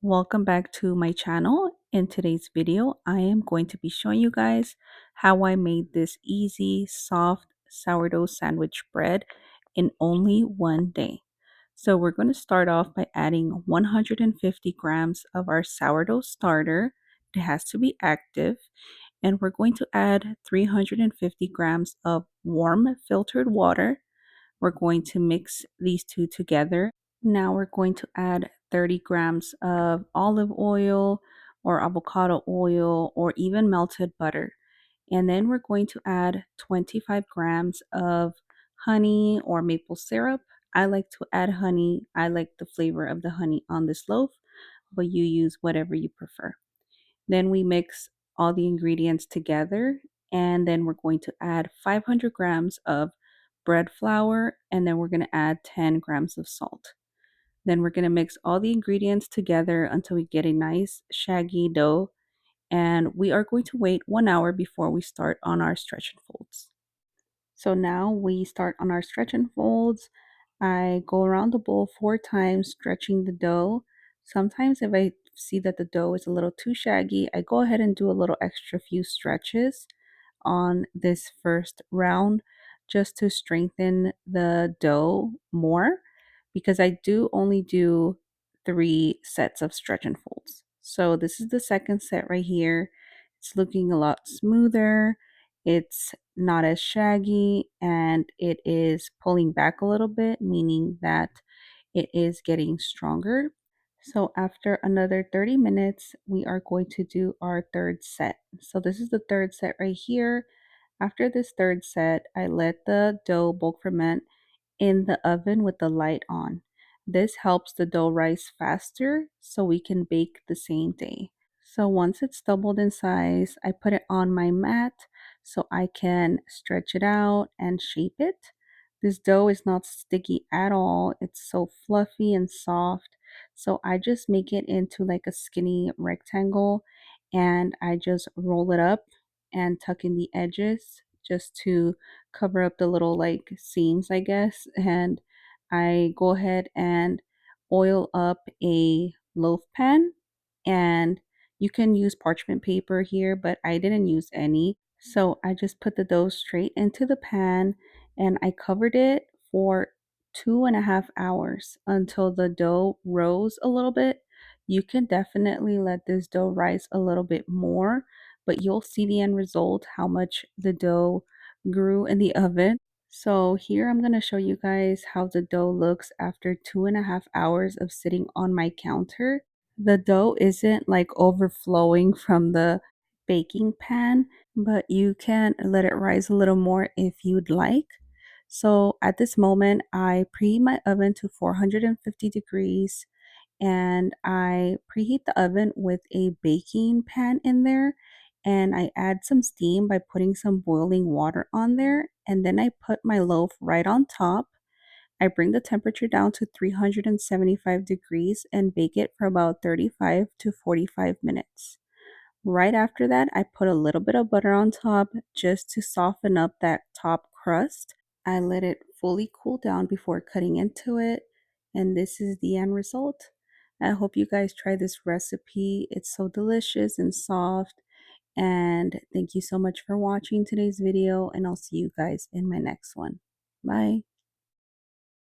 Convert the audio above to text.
Welcome back to my channel. In today's video, I am going to be showing you guys how I made this easy, soft sourdough sandwich bread in only one day. So we're going to start off by adding 150 grams of our sourdough starter. It has to be active. And we're going to add 350 grams of warm filtered water. We're going to mix these two together. Now we're going to add 30 grams of olive oil or avocado oil or even melted butter. And then we're going to add 25 grams of honey or maple syrup. I like to add honey. I like the flavor of the honey on this loaf, but you use whatever you prefer. Then we mix all the ingredients together, and then we're going to add 500 grams of bread flour, and then we're going to add 10 grams of salt. Then we're going to mix all the ingredients together until we get a nice shaggy dough. And we are going to wait 1 hour before we start on our stretch and folds. So now we start on our stretch and folds. I go around the bowl 4 times, stretching the dough. Sometimes if I see that the dough is a little too shaggy, I go ahead and do a little extra few stretches on this first round just to strengthen the dough more, because I do only do 3 sets of stretch and folds. So this is the second set right here. It's looking a lot smoother. It's not as shaggy, and it is pulling back a little bit, meaning that it is getting stronger. So after another 30 minutes, we are going to do our third set. So this is the third set right here. After this third set, I let the dough bulk ferment in the oven with the light on. This helps the dough rise faster so we can bake the same day. So once it's doubled in size, I put it on my mat so I can stretch it out and shape it. This dough is not sticky at all. It's so fluffy and soft. So I just make it into like a skinny rectangle, and I just roll it up and tuck in the edges just to cover up the little like seams, I guess. And I go ahead and oil up a loaf pan, and you can use parchment paper here, but I didn't use any. So I just put the dough straight into the pan, and I covered it for 2.5 hours until the dough rose a little bit. You can definitely let this dough rise a little bit more, but you'll see the end result, how much the dough grew in the oven. So here I'm going to show you guys how the dough looks after 2.5 hours of sitting on my counter. The dough isn't like overflowing from the baking pan, but you can let it rise a little more if you'd like. So at this moment, I preheat my oven to 450 degrees, and I preheat the oven with a baking pan in there, and I add some steam by putting some boiling water on there, and then I put my loaf right on top. I bring the temperature down to 375 degrees and bake it for about 35 to 45 minutes. Right after that, I put a little bit of butter on top just to soften up that top crust. I let it fully cool down before cutting into it, and this is the end result. I hope you guys try this recipe. It's so delicious and soft. And thank you so much for watching today's video, and I'll see you guys in my next one. Bye.